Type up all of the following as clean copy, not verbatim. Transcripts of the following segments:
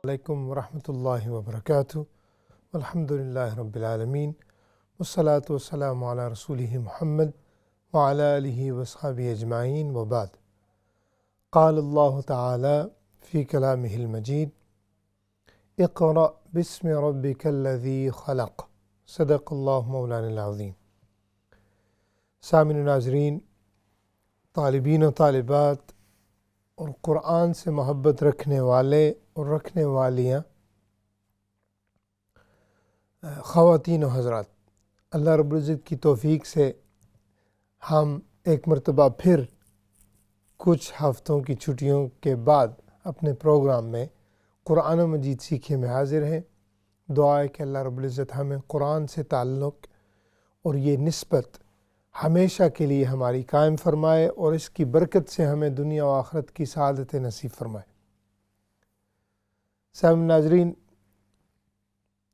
علیکم ورحمۃ اللہ وبرکاتہ الحمدللہ رب العالمین والصلاة والسلام علی رسولہ محمد وعلی آلہ وصحبہ اجمعین وبعد قال اللہ تعالی فی کلامہ المجید اقرأ بسم ربک الذی خلق صدق اللہ مولانا العظیم۔ سامعین و ناظرین، طالبین و طالبات اور قرآن سے محبت رکھنے والے اور رکھنے والیاں خواتین و حضرات، اللہ رب العزت کی توفیق سے ہم ایک مرتبہ پھر کچھ ہفتوں کی چھٹیوں کے بعد اپنے پروگرام میں قرآن مجید سیکھیے میں حاضر ہیں۔ دعا ہے کہ اللہ رب العزت ہمیں قرآن سے تعلق اور یہ نسبت ہمیشہ کے لیے ہماری قائم فرمائے اور اس کی برکت سے ہمیں دنیا و آخرت کی سعادت نصیب فرمائے۔ سامعین ناظرین،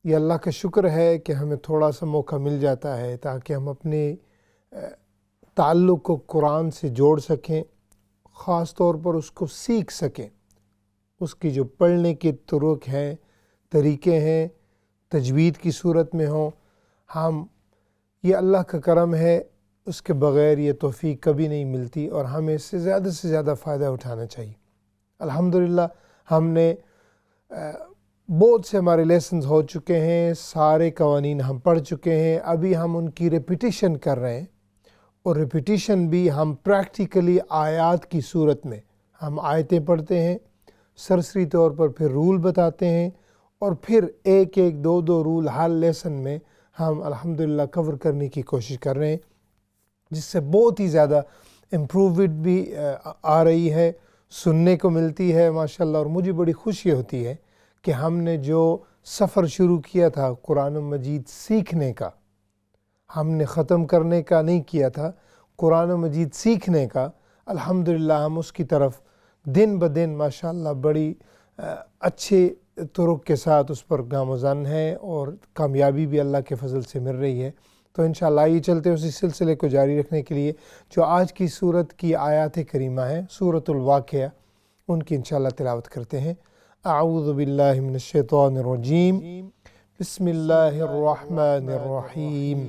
یہ اللہ کا شکر ہے کہ ہمیں تھوڑا سا موقع مل جاتا ہے تاکہ ہم اپنے تعلق کو قرآن سے جوڑ سکیں، خاص طور پر اس کو سیکھ سکیں۔ اس کی جو پڑھنے کے طرق ہیں، طریقے ہیں، تجوید کی صورت میں ہوں، یہ اللہ کا کرم ہے، اس کے بغیر یہ توفیق کبھی نہیں ملتی اور ہمیں اس سے زیادہ فائدہ اٹھانا چاہیے۔ الحمدللہ ہم نے بہت سے ہمارے لیسنز ہو چکے ہیں، سارے قوانین ہم پڑھ چکے ہیں، ابھی ہم ان کی ریپیٹیشن کر رہے ہیں، اور ریپیٹیشن بھی ہم پریکٹیکلی آیات کی صورت میں ہم آیتیں پڑھتے ہیں، سرسری طور پر پھر رول بتاتے ہیں، اور پھر ایک دو رول ہر لیسن میں ہم الحمدللہ کور کرنے کی کوشش کر رہے ہیں، جس سے بہت ہی زیادہ امپروومنٹ بھی آ رہی ہے، سننے کو ملتی ہے ماشاءاللہ۔ اور مجھے بڑی خوشی ہوتی ہے کہ ہم نے جو سفر شروع کیا تھا قرآن مجید سیکھنے کا، ہم نے ختم کرنے کا نہیں کیا تھا، قرآن مجید سیکھنے کا، الحمدللہ ہم اس کی طرف دن بدن ماشاءاللہ بڑی اچھے طرق کے ساتھ اس پر گامزن ہے اور کامیابی بھی اللہ کے فضل سے مل رہی ہے۔ تو انشاءاللہ یہ چلتے اسی سلسلے کو جاری رکھنے کے لیے جو آج کی سورت کی آیات کریمہ ہیں، سورۃ الواقعہ، ان کی انشاءاللہ تلاوت کرتے ہیں۔ اعوذ باللہ من الشیطان الرجیم، بسم اللہ الرحمن الرحیم۔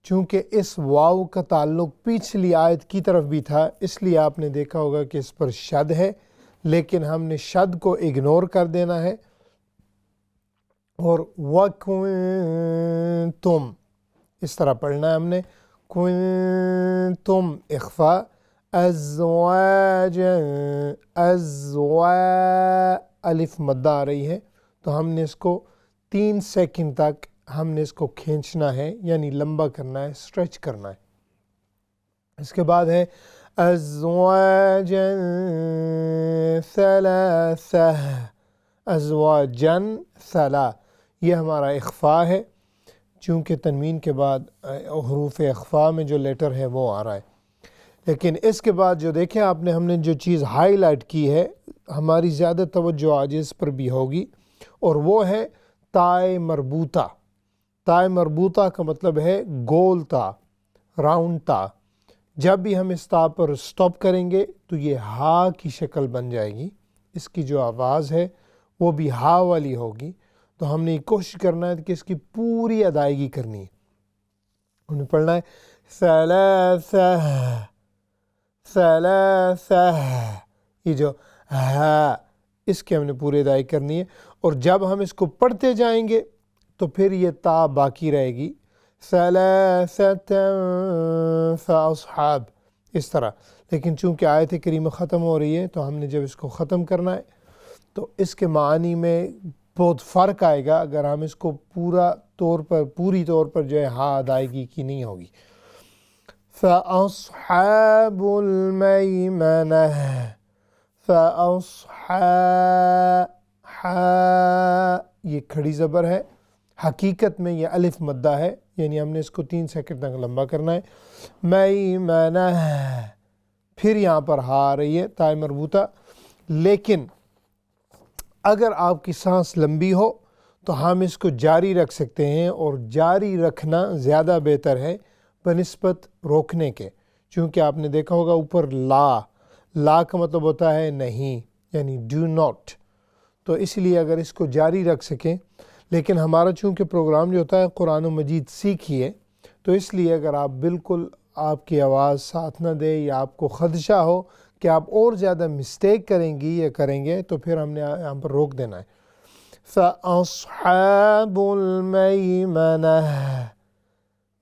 چونکہ اس واو کا تعلق پچھلی آیت کی طرف بھی تھا، اس لیے آپ نے دیکھا ہوگا کہ اس پر شد ہے، لیکن ہم نے شد کو اگنور کر دینا ہے، اور وَكُنْتُمْ اس طرح پڑھنا ہے ہم نے، کنتم اخفاء، ازواجا الف مدہ آ رہی ہے، تو ہم نے اس کو 3 سیکنڈ تک ہم نے اس کو کھینچنا ہے، یعنی لمبا کرنا ہے، اسٹریچ کرنا ہے۔ اس کے بعد ہے ازواجا ثلاثہ، ازواجا ثلاثہ، یہ ہمارا اخفاء ہے، چونکہ تنوین کے بعد حروف اخفاء میں جو لیٹر ہے وہ آ رہا ہے۔ لیکن اس کے بعد جو دیکھیں آپ نے، ہم نے جو چیز ہائی لائٹ کی ہے، ہماری زیادہ توجہ آج اس پر بھی ہوگی، اور وہ ہے تائے مربوطہ۔ تائے مربوطہ کا مطلب ہے گول تا، راؤنڈ تا۔ جب بھی ہم اس تا پر سٹاپ کریں گے تو یہ ہا کی شکل بن جائے گی، اس کی جو آواز ہے وہ بھی ہا والی ہوگی، تو ہم نے یہ کوشش کرنا ہے کہ اس کی پوری ادائیگی کرنی ہے۔ ہم نے پڑھنا ہے ثلاثہ، ثلاثہ، یہ جو ہا، اس کی ہم نے پوری ادائیگی کرنی ہے، اور جب ہم اس کو پڑھتے جائیں گے تو پھر یہ تا باقی رہے گی، ثلاثۃ فاصحاب، اس طرح۔ لیکن چونکہ آیت کریمہ ختم ہو رہی ہے تو ہم نے جب اس کو ختم کرنا ہے تو اس کے معنی میں بہت فرق آئے گا اگر ہم اس کو پوری طور پر جو ہے ہا ادائیگی کی نہیں ہوگی۔ فَأَصْحَابُ الْمَيْمَنَةِ، یہ کھڑی زبر ہے، حقیقت میں یہ الف مدہ ہے، یعنی ہم نے اس کو 3 سیکنڈ تک لمبا کرنا ہے۔ میمنہ، پھر یہاں پر ہا آ رہی ہے، تائے مربوطہ، لیکن اگر آپ کی سانس لمبی ہو تو ہم اس کو جاری رکھ سکتے ہیں، اور جاری رکھنا زیادہ بہتر ہے بنسبت روکنے کے، چونکہ آپ نے دیکھا ہوگا اوپر لا کا مطلب ہوتا ہے نہیں، یعنی ڈو ناٹ، تو اس لیے اگر اس کو جاری رکھ سکیں، لیکن ہمارا چونکہ پروگرام جو ہوتا ہے قرآن و مجید سیکھیے، تو اس لیے اگر آپ بالکل آپ کی آواز ساتھ نہ دے یا آپ کو خدشہ ہو کہ آپ اور زیادہ مسٹیک کریں گی یا کریں گے، تو پھر ہم نے یہاں پر روک دینا ہے۔ فَأَصْحَابُ الْمَيْمَنَةِ،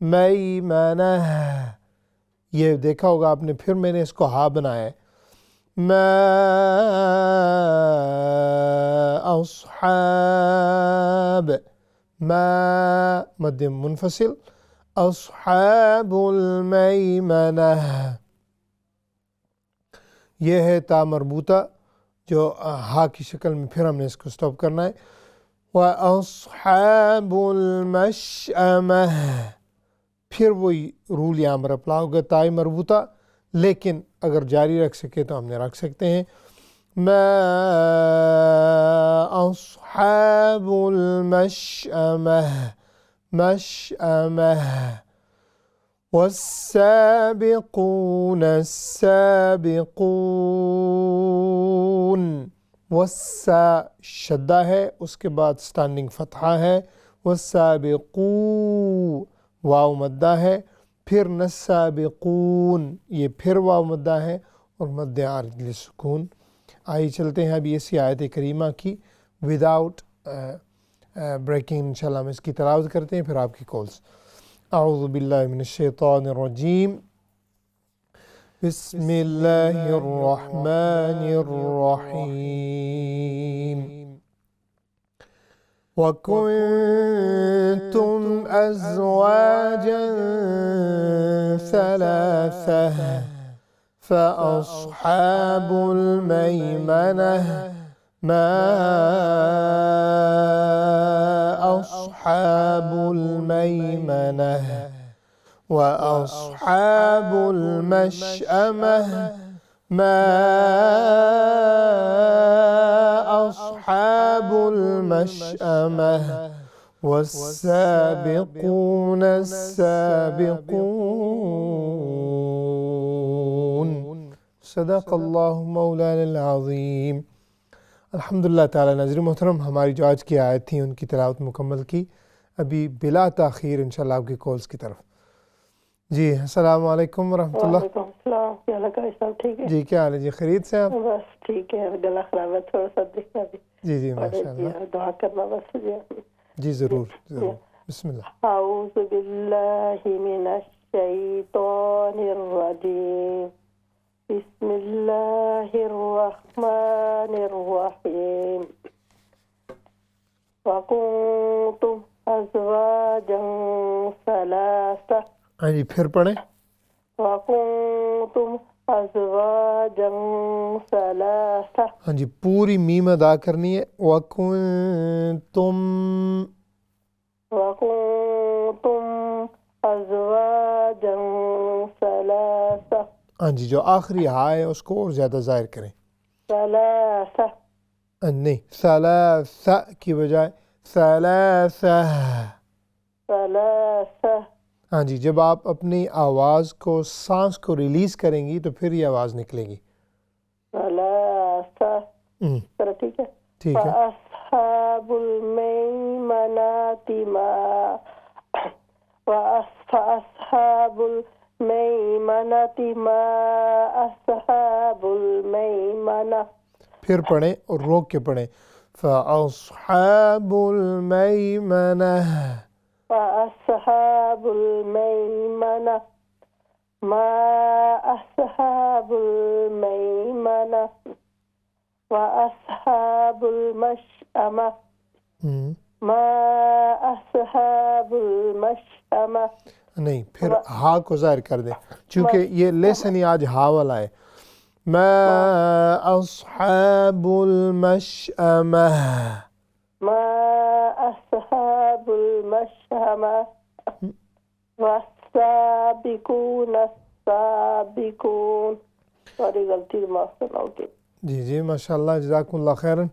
میمنہ، یہ دیکھا ہوگا آپ نے، پھر میں نے اس کو ہا بنایا ہے، ما اصحاب، ما مد منفصل، اصحاب المیمنہ، یہ ہے تا مربوطہ جو ہا کی شکل میں، پھر ہم نے اس کو سٹاپ کرنا ہے۔ وَأَصْحَابُ الْمَشْأَمَةِ، پھر وہی رول یہاں پر اپلائی ہوگا، تائی مربوطہ، لیکن اگر جاری رکھ سکے تو ہم نے رکھ سکتے ہیں۔ ما اصحاب المشأمة، مشأمة، والسابقون السابقون، والسا شدہ ہے، اس کے بعد سٹینڈنگ فتحہ ہے، والسابقو واو مدہ ہے، پھر نسابقون، یہ پھر واو مدہ ہے اور مد عارض لسکون۔ آئیے چلتے ہیں ابھی اسی آیت کریمہ کی وداؤٹ بریکنگ، انشاءاللہ ہم اس کی تلاوت کرتے ہیں، پھر آپ کی کالز۔ اعوذ باللہ من الشیطان الرجیم، بسم اللہ الرحمن الرحیم۔ وَكُنْتُمْ أَزْوَاجًا ثَلَاثَةً فَأَصْحَابُ الْمَيْمَنَةِ ما أصحاب الميمنة، وأصحاب المشأمة ما أصحاب المشأمة، والسابقون السابقون۔ صدق اللہ مولانا العظیم۔ الحمدللہ تعالیٰ، ناظرین محترم، ہماری جو آج کی آیت تھی ان کی تلاوت مکمل کی، ابھی بلا تاخیر انشاءاللہ آپ کی کالز کی طرف۔ جی السلام علیکم ورحمۃ اللہ۔ وعلیکم السلام، کیا حال ہے صاحب؟ ٹھیک ہے جی کیا حال ہے جی، خیریت سے آپ؟ بس ٹھیک ہے، گلا خراب ہے تھوڑا سا، دیکھنا بھی جی جی ماشاء اللہ، دعا کرنا بس جی ضرور ضرور، بسم اللہ۔ اعوذ باللہ من الشیطان الرجیم، بسم اللہ الرحمن الرحیم۔ وَكُنْتُمْ أَزْوَاجًا ثَلَاثَةً، ہاں جی پھر پڑھیں۔ وَكُنْتُمْ أَزْوَاجًا ثَلَاثَةً، ہاں جی پوری میم ادا کرنی ہے۔ وَكُنْتُمْ، وَكُنْتُمْ أَزْوَاجًا ثَلَاثَةً، ہاں جی جو آخری ہا ہے اس کو اور زیادہ ظاہر کریں، ثلاثة، نہیں ثلاثہ کی بجائے ثلاثہ۔ ثلاثة، ہاں جی جب آپ اپنی آواز کو، سانس کو ریلیز کریں گی تو پھر یہ آواز نکلے گی۔ ثلاثة، چلو ٹھیک ہے۔ ٹھیک ہے۔ فَأَصْحَابُ الْمَيْمَنَةِ ما، فَأَصْحَابُ الْمَيْمَنَةِ ما أَصْحَابُ الْمَيْمَنَةِ، پھر پڑھیں اور روک کے پڑھیں۔ فَأَصْحَابُ الْمَيْمَنَةِ، فَأَصْحَابُ الْمَيْمَنَةِ ما أَصْحَابُ الْمَيْمَنَةِ، وَأَصْحَابُ الْمَشْأَمَةِ ما أَصْحَابُ الْمَشْأَمَةِ۔ نہیں پھر ہا کو ظاہر کر دیں، چونکہ یہ لیسن ہی آج ہا والا ہے۔ ما اصحاب المشأمة، ما أصحاب المشأمة، والسابقون السابقون۔ سوری غلطی معاف کرنا ہوگی۔ جی جی ماشاءاللہ، جزاکم اللہ خیراً،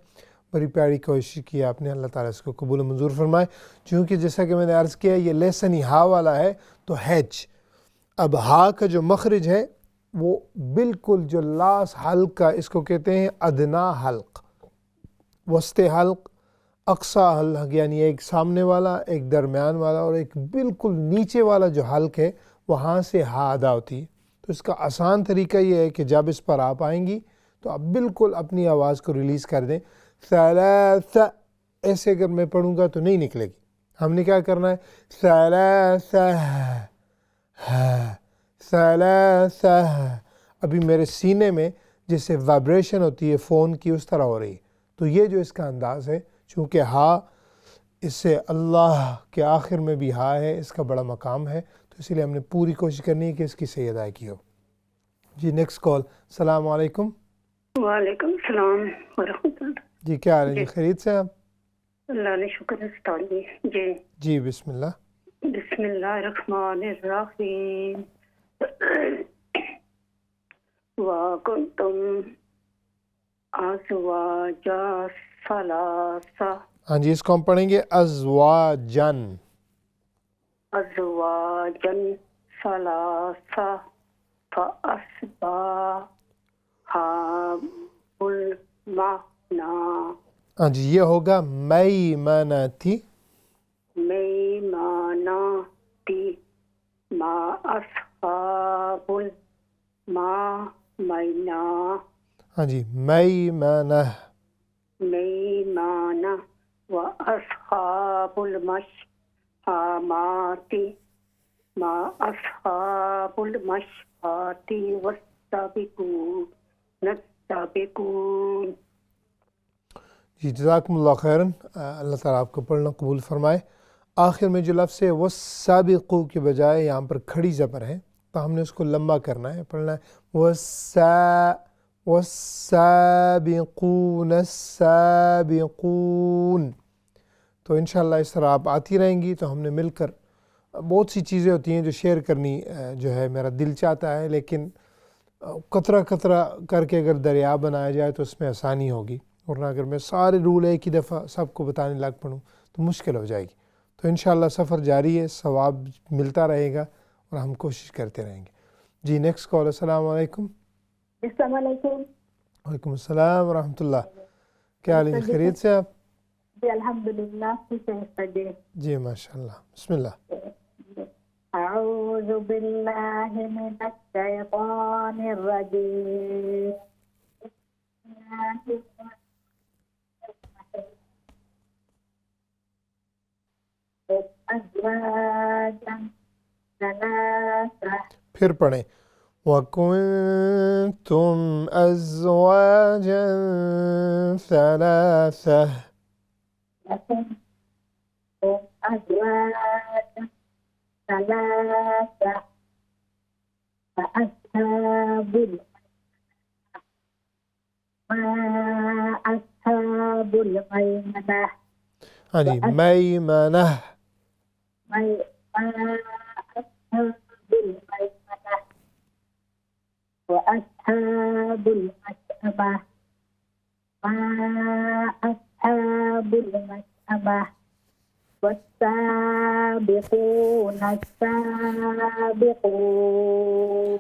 بڑی پیاری کوشش کی آپ نے، اللہ تعالیٰ اس کو قبول و منظور فرمائے۔ چونکہ جیسا کہ میں نے عرض کیا یہ لیسن ہی ہا والا ہے تو ہیچ، اب ہا کا جو مخرج ہے وہ بالکل جو لاس حلق کا، اس کو کہتے ہیں ادنا حلق، وسط حلق، اقصا حلق، یعنی ایک سامنے والا، ایک درمیان والا اور ایک بالکل نیچے والا جو حلق ہے، وہاں سے ہا ادا ہوتی ہے۔ تو اس کا آسان طریقہ یہ ہے کہ جب اس پر آپ آئیں گی تو آپ بالکل اپنی آواز کو ریلیز کر دیں۔ ثلاثہ، ایسے اگر میں پڑھوں گا تو نہیں نکلے گی، ہم نے کیا کرنا ہے، ثلاثہ، ثلاثہ، ابھی میرے سینے میں جیسے وائبریشن ہوتی ہے فون کی اس طرح ہو رہی ہے۔ تو یہ جو اس کا انداز ہے، چونکہ ہا اس سے اللہ کے آخر میں بھی ہا ہے، اس کا بڑا مقام ہے، تو اسی لیے ہم نے پوری کوشش کرنی ہے کہ اس کی صحیح ادائیگی ہو۔ جی نیکسٹ کال۔ السلام علیکم۔ وعلیکم السلام ورحمۃ اللہ۔ جی کیا حال ہے جی، خیریت سے آپ؟ اللہ نے شکر استاد جی۔ جی بسم اللہ۔ بسم اللہ الرحمن الرحیم۔ وَكُنْتُمْ أَزْوَاجًا ثَلَاثَةً۔ ہاں جی، اس کو ہم پڑھیں گے ازواجن۔ أَزْوَاجًا ثَلَاثَةً فَأَصْبَحَ الْمَعْنَى۔ ہاں جی، یہ ہوگا میمنتی۔ میمنتی ما أصحاب الميمنة۔ ہاں جی، میمنہ۔ میمنہ وأصحاب المشأمة ما أصحاب المشأمة والسابقون السابقون۔ جی جزاکم اللہ خیراً، اللہ تعالیٰ آپ کو پڑھنا قبول فرمائے۔ آخر میں جو لفظ ہے وہ سابقو کے بجائے یہاں پر کھڑی زبر ہے، تو ہم نے اس کو لمبا کرنا ہے، پڑھنا ہے والسابقون السابقون۔ تو انشاءاللہ اس طرح آپ آتی رہیں گی تو ہم نے مل کر، بہت سی چیزیں ہوتی ہیں جو شیئر کرنی جو ہے میرا دل چاہتا ہے، لیکن قطرہ قطرہ کر کے اگر دریا بنایا جائے تو اس میں آسانی ہوگی، ورنہ اگر میں سارے رول ایک ہی دفعہ سب کو بتانے لگ پڑوں تو مشکل ہو جائے گی۔ تو انشاءاللہ سفر جاری ہے، ثواب ملتا رہے گا اور ہم کوشش کرتے رہیں گے۔ جی نیکسٹ کال۔ السلام علیکم۔ السلام علیکم۔ وعلیکم السلام ورحمۃ اللہ۔ کیا حال ہے جی، خیریت سے آپ؟ جی الحمدللہ، ٹھیک ہے استاد جی۔ جی ماشاء اللہ، بسم اللہ۔ اعوذ باللہ من الشیطان الرجیم۔ ازواجا ثلاثہ۔ پھر پڑھیں وَكُنْتُمْ أَزْوَاجًا ثَلَاثَةً۔ وكنتم أزواجا ثلاثة فأصحاب ما أصحاب الميمنة۔ ہاں جی، میمنہ۔ ما أصحاب الميمنة وأصحاب المشأمة ما أصحاب المشأمة والسابقون السابقون۔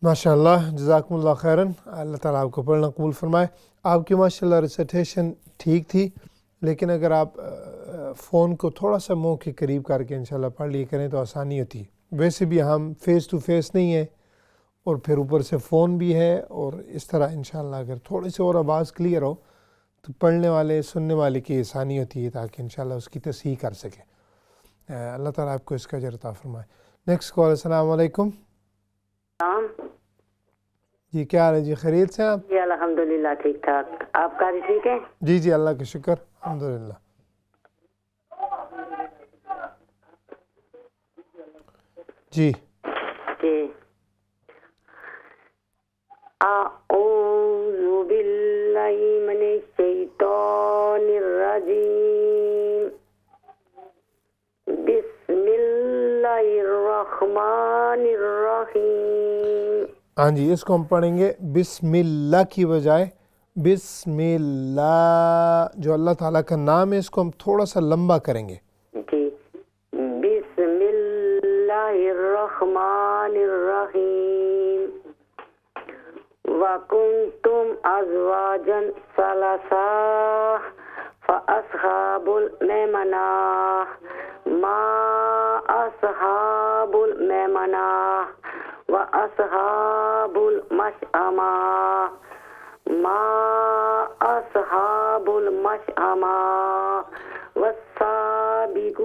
ماشاء اللہ، جزاکم اللہ خیراً، اللہ تعالیٰ آپ کو پڑھنا قبول فرمائے۔ آپ کی ماشاء اللہ ریسیٹیشن ٹھیک تھی، لیکن اگر آپ فون کو تھوڑا سا منہ کے قریب کر کے انشاءاللہ پڑھ لیا کریں تو آسانی ہوتی ہے۔ ویسے بھی ہم فیس ٹو فیس نہیں ہے، اور پھر اوپر سے فون بھی ہے، اور اس طرح انشاءاللہ اگر تھوڑی سی اور آواز کلیئر ہو تو پڑھنے والے سننے والے کی آسانی ہوتی ہے، تاکہ انشاءاللہ اس کی تصحیح کر سکے۔ اللہ تعالیٰ آپ کو اس کا اجر عطا فرمائے۔ Next call. السلام علیکم۔ جی کیا حال ہے جی، خیریت سے آپ؟ جی الحمدللہ ٹھیک ٹھاک، آپ کا بھی ٹھیک ہے؟ جی جی اللہ کا شکر، الحمدللہ۔ جی جی اعوذ باللہ من الشیطان الرجیم، بسم اللہ الرحمن الرحیم۔ ہاں جی، اس کو ہم پڑھیں گے بسم اللہ کی بجائے بسم اللہ، جو اللہ تعالیٰ کا نام ہے اس کو ہم تھوڑا سا لمبا کریں گے۔ جی بسم اللہ الرحمن الرحیم۔ وَكُنْتُمْ أَزْوَاجًا ثَلَاثًا فَأَصْحَابُ الْمَيْمَنَةِ مَا أَصْحَابُ الْمَيْمَنَةِ وَأَصْحَابُ الْمَشْأَمَةِ مَا أَصْحَابُ الْمَشْأَمَةِ وَالسَّابِقُونَ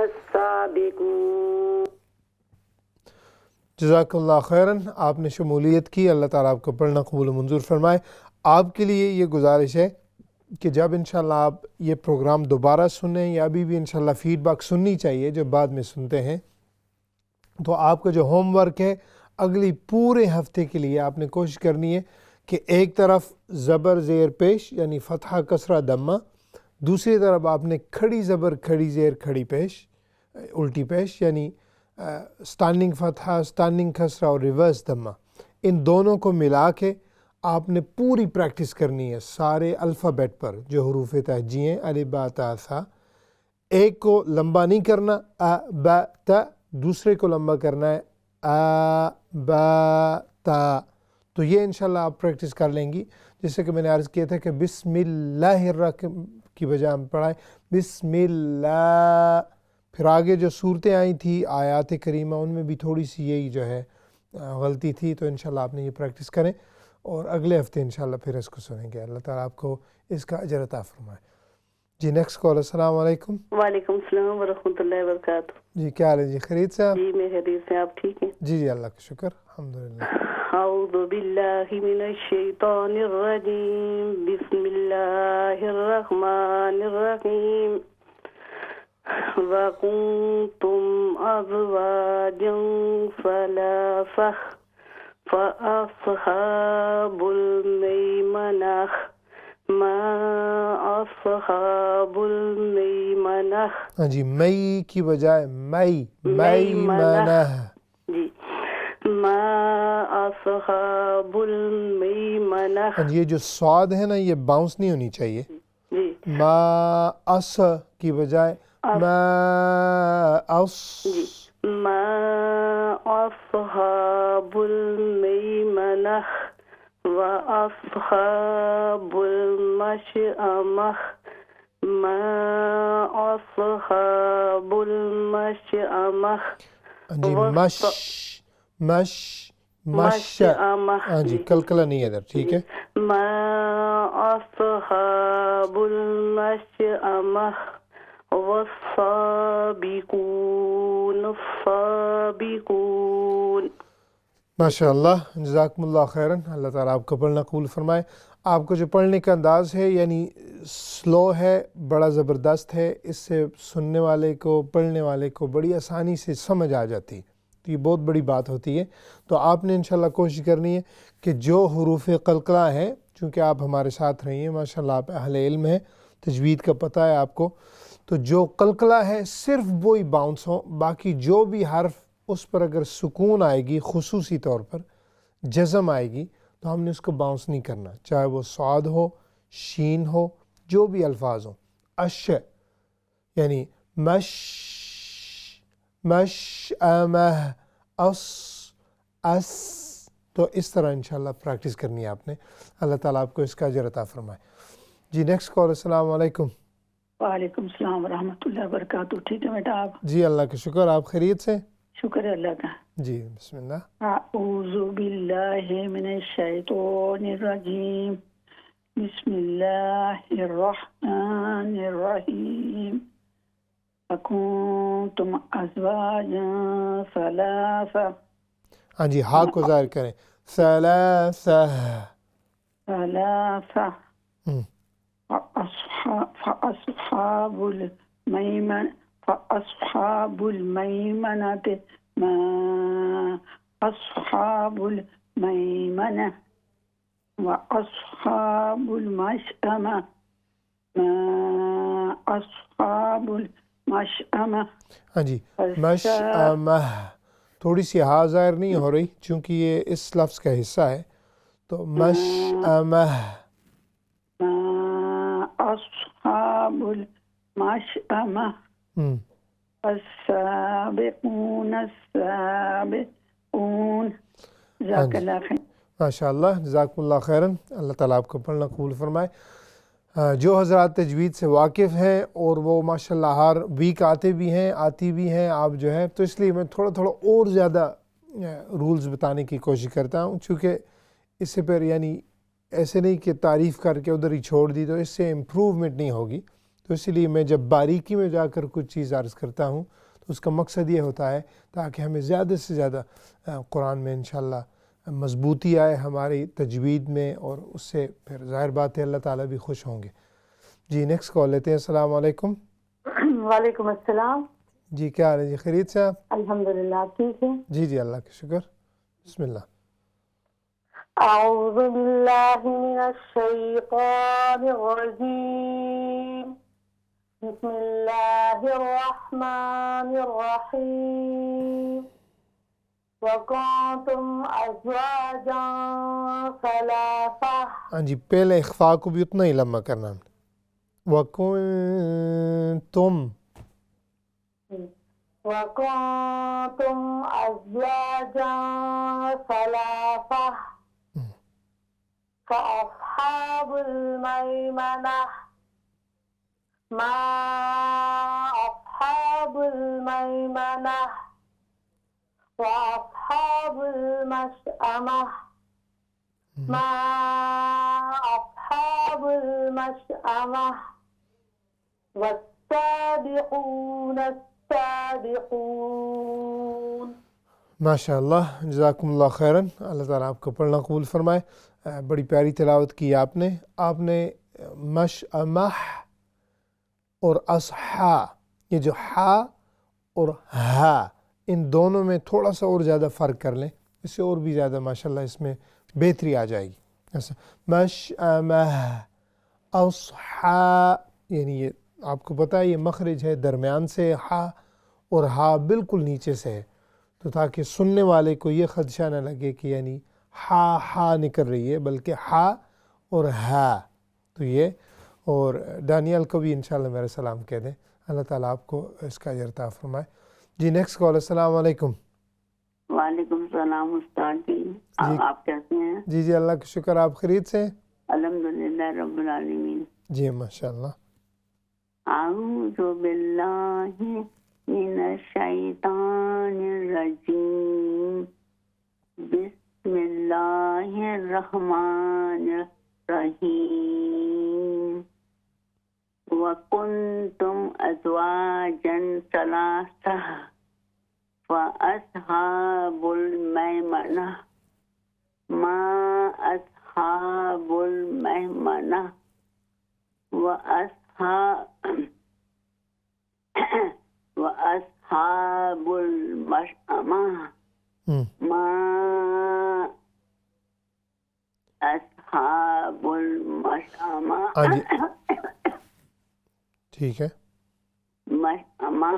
السَّابِقُونَ. جزاک اللہ خیراً. آپ نے شمولیت کی. اللہ تعالیٰ آپ کو پڑھنا قبول و منظور فرمائے. آپ کے لیے یہ گزارش ہے کہ جب انشاءاللہ آپ یہ پروگرام دوبارہ سنیں یا ابھی بھی انشاءاللہ فیڈ بیک سننی چاہیے جو بعد میں سنتے ہیں، تو آپ کا جو ہوم ورک ہے اگلی پورے ہفتے کے لیے آپ نے کوشش کرنی ہے کہ ایک طرف زبر زیر پیش یعنی فتحہ کسرہ دمہ، دوسری طرف آپ نے کھڑی زبر کھڑی زیر کھڑی پیش الٹی پیش یعنی اسٹینڈنگ فتحہ اسٹینڈنگ کسرہ اور ریورس دمہ، ان دونوں کو ملا کے آپ نے پوری پریکٹس کرنی ہے سارے الفابیٹ پر جو حروف تہجی ہیں الف با تا ثا. ایک کو لمبا نہیں کرنا ا ب ت، دوسرے کو لمبا کرنا ہے ا ب تا. تو یہ انشاءاللہ آپ پریکٹس کر لیں گی. جیسے کہ میں نے عرض کیا تھا کہ بسم اللہ الرحمن کی بجائے ہم پڑھائیں بسم اللہ. پھر آگے جو صورتیں آئی تھی آیات کریمہ ان میں بھی تھوڑی سی یہی جو ہے غلطی تھی. تو انشاءاللہ آپ نے یہ پریکٹس کریں اور اگلے ہفتے انشاءاللہ پھر اس کو سنیں گے. اللہ تعالیٰ آپ کو اس کا اجر عطا فرمائے. جی نیکسٹ کال. السلام علیکم. وعلیکم السلام ورحمۃ اللہ وبرکاتہ. جی کیا حال ہے جی؟ خیریت سے آپ؟ جی میں خیریت سے. آپ ٹھیک ہیں؟ جی جی اللہ کا شکر الحمدللہ. اعوذ باللہ من الشیطان الرجیم. بسم اللہ الرحمن الرحیم. وَكُنْتُمْ أَزْوَاجًا ثَلَاثَةً فَأَصْحَابُ الْمَيْمَنَةِ مَا أَصْحَابُ الْمَيْمَنَةِ. ہاں جی مئی کی بجائے مئی میمنہ. جی ما أصحاب المیمنہ. ہاں جی یہ جو صاد ہے نا یہ باؤنس نہیں ہونی چاہیے. جی ما اس کی بجائے ما اس. جی ما أصحاب المیمنہ وأصحاب المشأمة ما أصحاب المشأمة. ہاں جی مش مش مش. ہاں جی کلکلا نہیں ہے ادھر. ٹھیک ہے. ما أصحاب المشأمة والسابقون السابقون. ماشاء اللہ جزاکم اللہ خیراً. اللہ تعالیٰ آپ کو پڑھنا قبول فرمائے. آپ کو جو پڑھنے کا انداز ہے یعنی سلو ہے، بڑا زبردست ہے. اس سے سننے والے کو پڑھنے والے کو بڑی آسانی سے سمجھ آ جاتی. تو یہ بہت بڑی بات ہوتی ہے. تو آپ نے انشاءاللہ کوشش کرنی ہے کہ جو حروف قلقلہ ہیں، چونکہ آپ ہمارے ساتھ رہی ہیں ماشاءاللہ آپ اہل علم ہیں، تجوید کا پتہ ہے آپ کو، تو جو قلقلہ ہے صرف وہی باؤنس ہوں. باقی جو بھی حرف اس پر اگر سکون آئے گی، خصوصی طور پر جزم آئے گی، تو ہم نے اس کو باؤنس نہیں کرنا، چاہے وہ صاد ہو شین ہو جو بھی الفاظ ہوں. اش یعنی مش مش امہ اس اس. تو اس طرح انشاءاللہ پریکٹس کرنی ہے آپ نے. اللہ تعالیٰ آپ کو اس کا اجر عطا فرمائے. جی نیکسٹ کال. السلام علیکم. وعلیکم السلام ورحمۃ اللہ وبرکاتہ. ٹھیک ہے بیٹا آپ؟ جی اللہ کا شکر. آپ خیریت سے؟ شکر ہے اللہ کا. جی بسم اللہ. اعوذ باللہ من الشیطان الرجیم. بسم اللہ الرحمن الرحیم. وَكُنْتُمْ أَزْوَاجًا ثَلَاثَةً. ہاں جی ہا کو ظاہر کریں. ثلاثہ. ثلاثة. فأصحاب الميمنة ما أصحاب الميمنة وأصحاب المشأمة ما أصحاب المشأمة. ہاں جی مشأمہ تھوڑی سی ہا ظاہر نہیں ہو رہی چونکہ یہ اس لفظ کا حصہ ہے. تو مشأمہ. أصحاب المشأمة السابقون السابقون. جزاك الله خير. ماشاء اللہ، جزاکم اللہ خیراً، اللہ تعالیٰ آپ کو پڑھنا قبول فرمائے۔ جو حضرات تجوید سے واقف ہیں اور وہ ماشاءاللہ ہر ویک آتے بھی ہیں، آتی بھی ہیں آپ جو ہے، تو اس لیے میں تھوڑا اور زیادہ رولز بتانے کی کوشش کرتا ہوں، چونکہ اس سے پھر یعنی ایسے نہیں کہ تعریف کر کے ادھر ہی چھوڑ دی تو اس سے امپروومنٹ نہیں ہوگی، تو اسی لیے میں جب باریکی میں جا کر کچھ چیز عرض کرتا ہوں تو اس کا مقصد یہ ہوتا ہے تاکہ ہمیں زیادہ سے زیادہ قرآن میں انشاءاللہ مضبوطی آئے ہماری تجوید میں، اور اس سے پھر ظاہر بات ہے اللہ تعالیٰ بھی خوش ہوں گے۔ جی نیکسٹ کال لیتے ہیں۔ السلام علیکم۔ وعلیکم السلام۔ جی کیا حال ہے جی، خیریت سے آپ؟ الحمدللہ، آپ ٹھیک ہیں؟ جی اللہ کا شکر۔ بسم اللہ۔ اعوذ باللہ من الشیطان الرجیم، بسم اللہ الرحمن الرحیم، وَكُنْتُمْ أَزْوَاجًا ثَلَاثَةً۔ ہاں جی، پہلے اخفاء کو بھی اتنا ہی لمبا کرنا ہے۔ وَكُنْتُمْ وَكُنْتُمْ أَزْوَاجًا ثَلَاثَةً فَأَصْحَابُ الْمَيْمَنَةِ مَا أَصْحَابُ الْمَيْمَنَةِ وَأَصْحَابُ الْمَشْأَمَةِ مَا أَصْحَابُ الْمَشْأَمَةِ وَالسَّابِقُونَ السَّابِقُونَ۔ ماشاء اللہ، جزاکم اللہ خیراً، اللہ تعالیٰ آپ کو پڑھنا قبول فرمائے۔ بڑی پیاری تلاوت کی آپ نے مشأمہ اور اصحا، یہ جو ہا اور ہا ان دونوں میں تھوڑا سا اور زیادہ فرق کر لیں، اس سے اور بھی زیادہ ماشاءاللہ اس میں بہتری آ جائے گی۔ ایسا مشأمہ اصحا، یعنی یہ آپ کو پتہ ہے یہ مخرج ہے درمیان سے ہا، اور ہا بالکل نیچے سے ہے، تو تاکہ سننے والے کو یہ خدشہ نہ لگے کہ یعنی ہا نکل رہی ہے، بلکہ ہا اور ہا، تو یہ۔ اور دانیال کو بھی انشاءاللہ میرے سلام کہہ دیں، اللہ تعالیٰ آپ کو اس کا اجر عطا فرمائے۔ جی نیکسٹ کال۔ السلام علیکم۔ وعلیکم السلام استاد جی، آپ کیسے ہیں؟ جی اللہ کا شکر، آپ خیریت سے ہیں؟ الحمدللہ رب العالمین۔ جی ماشاءاللہ۔ اعوذ باللہ من الشیطان الرجیم، بسم اللہ الرحمن الرحیم، وَكُنْتُمْ أَزْوَاجًا ثَلَاثَةً فَأَصْحَابُ الْمَيْمَنَةِ مَا أَصْحَابُ الْمَيْمَنَةِ وَأَصْحَابُ الْمَشْأَمَةِ مَا أَصْحَابُ الْمَشْأَمَةِ ٹھیک ہے۔ مشأمہ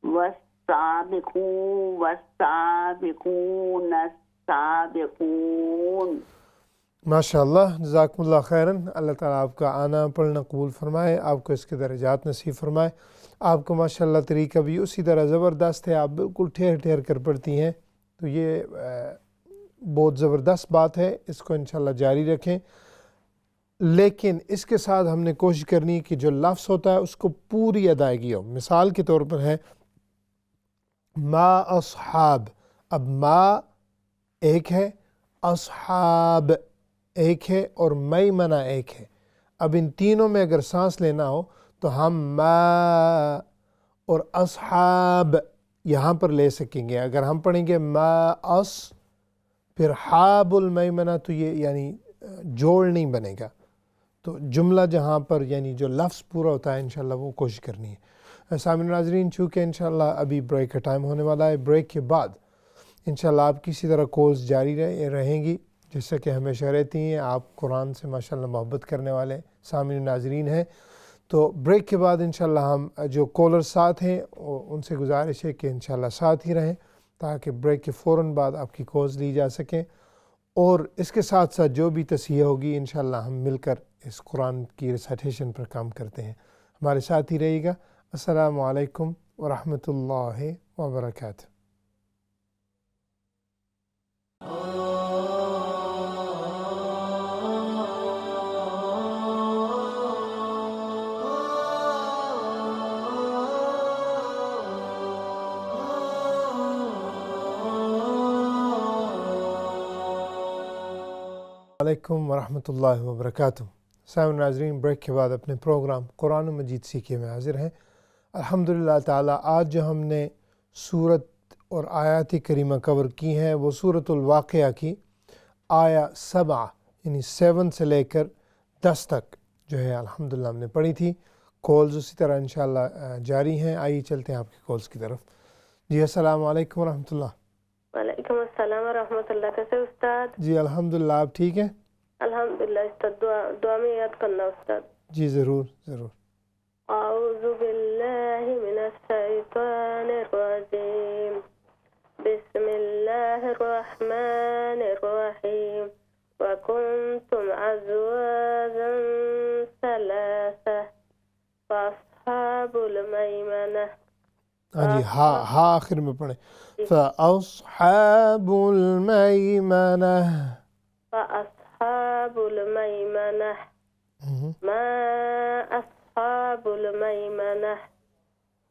والسابقون السابقون۔ ماشاءاللہ، جزاکم اللہ خیراً، اللہ تعالیٰ آپ کا آنا پڑھنا قبول فرمائے، آپ کو اس کے درجات نصیب فرمائے۔ آپ کو ماشاءاللہ طریقہ بھی اسی طرح زبردست ہے، آپ بالکل ٹھہر کر پڑھتی ہیں، تو یہ بہت زبردست بات ہے، اس کو انشاءاللہ جاری رکھیں۔ لیکن اس کے ساتھ ہم نے کوشش کرنی کہ جو لفظ ہوتا ہے اس کو پوری ادائیگی ہو۔ مثال کے طور پر ہے ما اصحاب، اب ما ایک ہے، اصحاب ایک ہے، اور میمنہ ایک ہے۔ اب ان تینوں میں اگر سانس لینا ہو تو ہم ما اور اصحاب یہاں پر لے سکیں گے۔ اگر ہم پڑھیں گے ما اس پھر حاب المیمنہ تو یہ یعنی جوڑ نہیں بنے گا، تو جملہ جہاں پر یعنی جو لفظ پورا ہوتا ہے انشاءاللہ وہ کوشش کرنی ہے۔ سامعین ناظرین، چونکہ انشاءاللہ ابھی بریک کا ٹائم ہونے والا ہے، بریک کے بعد انشاءاللہ آپ کسی طرح کورس جاری رہیں گی، جیسا کہ ہمیشہ رہتی ہیں۔ آپ قرآن سے ماشاءاللہ محبت کرنے والے سامعین ناظرین ہیں، تو بریک کے بعد انشاءاللہ ہم جو کالر ساتھ ہیں ان سے گزارش ہے کہ انشاءاللہ ساتھ ہی رہیں تاکہ بریک کے فوراً بعد آپ کی کالز لی جا سکیں، اور اس کے ساتھ ساتھ جو بھی تصحیح ہوگی انشاءاللہ ہم مل کر اس قرآن کی ریسائٹیشن پر کام کرتے ہیں۔ ہمارے ساتھ ہی رہیے گا۔ السلام علیکم ورحمۃ اللہ وبرکاتہ۔ علیکم ورحمۃ اللہ وبرکاتہ۔ سامعین ناظرین، بریک کے بعد اپنے پروگرام قرآن و مجید سیکھیے میں حاضر ہیں۔ الحمدللہ تعالی آج جو ہم نے سورت اور آیات کریمہ کور کی ہیں وہ سورت الواقعہ کی آیا 7 یعنی 7 سے لے کر 10 تک جو ہے الحمدللہ ہم نے پڑھی تھی۔ کالز اسی طرح انشاءاللہ جاری ہیں۔ آئیے چلتے ہیں آپ کی کالز کی طرف۔ جی السلام علیکم ورحمۃ اللہ۔ وعلیکم السلام ورحمۃ اللہ۔ کیسے استاد؟ جی الحمدللہ، آپ ٹھیک ہیں؟ الحمدللہ استاد، دعا میں یاد کرنا استاد۔ جی ضرور ضرور۔ اعوذ باللہ من الشیطان الرجیم، بسم اللہ الرحمن الرحیم، وکنتم ازواجا ثلاثہ فاصحاب المیمنہ۔ ہاں جی، ہا آخر میں پڑھیں۔ فَأَصْحَابُ الْمَيْمَنَةِ فأصحاب المیمنہ ما أصحاب الميمنة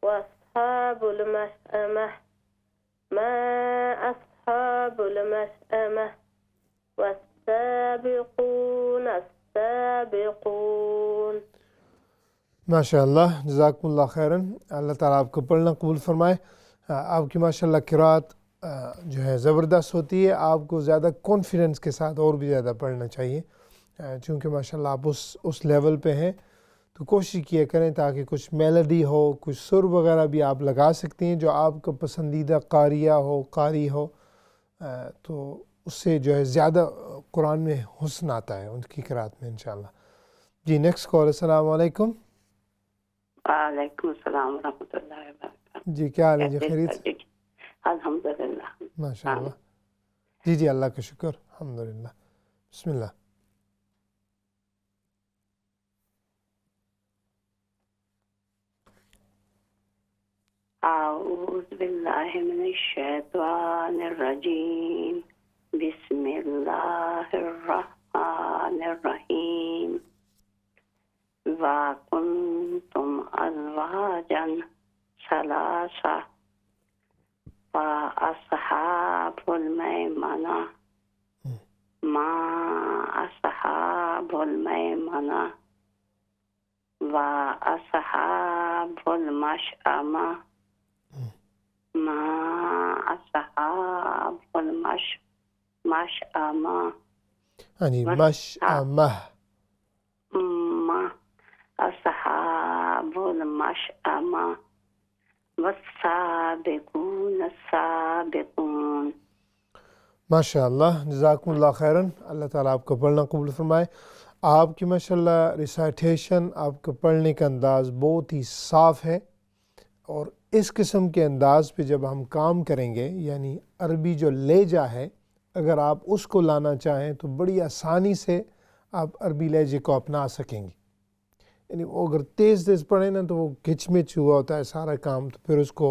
وأصحاب المشأمة ما أصحاب المشأمة والسابقون السابقون۔ ماشاء اللہ، جزاکم اللہ خیراً۔ اللہ تعالیٰ آپ کو پڑھنا قبول فرمائے۔ آپ کی ماشاء اللہ قرات جو ہے زبردست ہوتی ہے۔ آپ کو زیادہ کانفیڈنس کے ساتھ اور بھی زیادہ پڑھنا چاہیے، چونکہ ماشاء اللہ آپ اس لیول پہ ہیں، تو کوشش کیا کریں تاکہ کچھ میلڈی ہو، کچھ سر وغیرہ بھی آپ لگا سکتے ہیں جو آپ کا پسندیدہ قاری ہو، تو اس سے جو ہے زیادہ قرآن میں حسن آتا ہے ان کی قرات میں انشاءاللہ۔ جی نیکسٹ کال۔ السلام علیکم۔ وعلیکم السلام ورحمۃ اللہ وبرکاتہ۔ جی کیا حال ہے؟ جی خیریت سے؟ الحمدللہ ماشاء اللہ۔ جی اللہ کا شکر، الحمدللہ۔ بسم اللہ۔ اعوذ باللہ من الشیطان الرجیم، بسم اللہ الرحمن الرحیم، وَكُنْتُمْ أَزْوَاجًا ثَلَاثَةً فَأَصْحَابُ الْمَيْمَنَةِ مَا أَصْحَابُ الْمَيْمَنَةِ وَأَصْحَابُ الْمَشْأَمَةِ ما أصحاب المشأمة ہاں جی، مشأمہ۔ ما أصحاب المشأمة والسابقون السابقون۔ ماشاء اللہ، جزاکم اللہ خیراً۔ اللہ تعالیٰ آپ کو پڑھنا قبول فرمائے۔ آپ کی ماشاء اللہ ریسائٹیشن، آپ کا پڑھنے کا انداز بہت ہی صاف ہے، اور اس قسم کے انداز پہ جب ہم کام کریں گے، یعنی عربی جو لہجہ ہے، اگر آپ اس کو لانا چاہیں تو بڑی آسانی سے آپ عربی لہجے کو اپنا سکیں گے۔ یعنی وہ اگر تیز پڑھیں نا تو وہ کھچ مچ ہوا ہوتا ہے سارا کام، تو پھر اس کو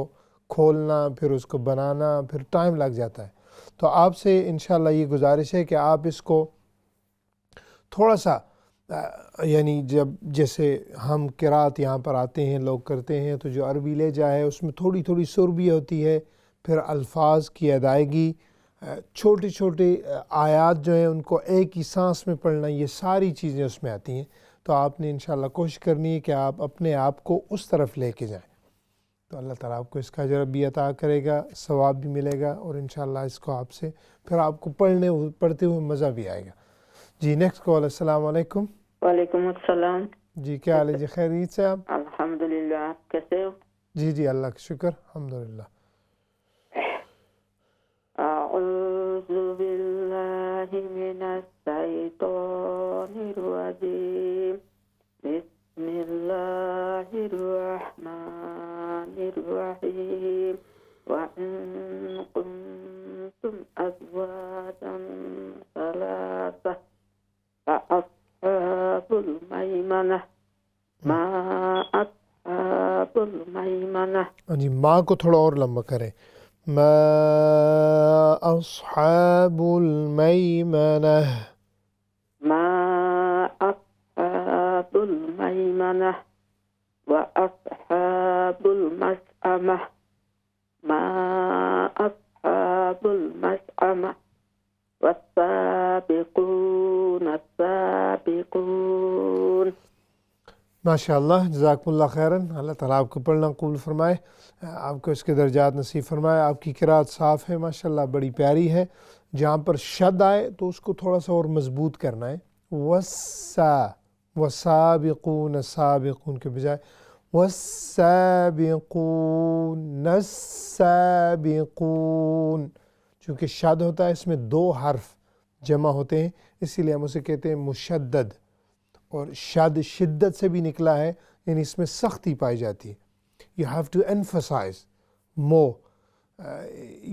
کھولنا، پھر اس کو بنانا، پھر ٹائم لگ جاتا ہے۔ تو آپ سے انشاءاللہ یہ گزارش ہے کہ آپ اس کو تھوڑا سا یعنی جب جیسے ہم قرات یہاں پر آتے ہیں لوگ کرتے ہیں، تو جو عربی لہجہ ہے اس میں تھوڑی تھوڑی سر بھی ہوتی ہے، پھر الفاظ کی ادائیگی، چھوٹی چھوٹی آیات جو ہیں ان کو ایک ہی سانس میں پڑھنا، یہ ساری چیزیں اس میں آتی ہیں۔ تو آپ نے انشاءاللہ کوشش کرنی ہے کہ آپ اپنے آپ کو اس طرف لے کے جائیں، تو اللہ تعالیٰ آپ کو اس کا اجر بھی عطا کرے گا، ثواب بھی ملے گا، اور انشاءاللہ اس کو آپ سے پھر آپ کو پڑھتے ہوئے مزہ بھی آئے گا۔ جی نیکسٹ کال۔ السلام علیکم۔ وعلیکم السلام۔ جی کیا حال ہے؟ جی خیریت سے آپ؟ الحمدللہ، کیسے ہو؟ جی اللہ کا شکر، الحمدللہ۔ اعوذ باللہ من الشیطان الرجیم، بسم اللہ الرحمن الرحیم، وَإِن كُنتُمْ أَزْوَاجًا ثَلَاثَةً فَأَصْحَابُ الْمَيْمَنَةِ ما أصحاب الْمَيْمَنَةِ۔ جی ماں کو تھوڑا اور لمبا کریں۔ ما أصحاب الْمَيْمَنَةِ ما أصحاب الْمَيْمَنَةِ وَأَصْحَابُ الْمَشْأَمَةِ ما أصحاب المشأمة والسابقون السابقون. ماشاءاللہ، جزاکم اللہ خیراً. اللہ تعالیٰ آپ کو پڑھنا قبول فرمائے، آپ کو اس کے درجات نصیب فرمائے. آپ کی قرات صاف ہے ماشاءاللہ، بڑی پیاری ہے. جہاں پر شد آئے تو اس کو تھوڑا سا اور مضبوط کرنا ہے. وسابقون السابقون کے بجائے والسابقون السابقون. چونکہ شد ہوتا ہے، اس میں دو حرف جمع ہوتے ہیں، اسی لیے ہم اسے کہتے ہیں مشدد. اور شد شدت سے بھی نکلا ہے، یعنی اس میں سختی پائی جاتی ہے. یو ہیو ٹو ایمفسائز مو،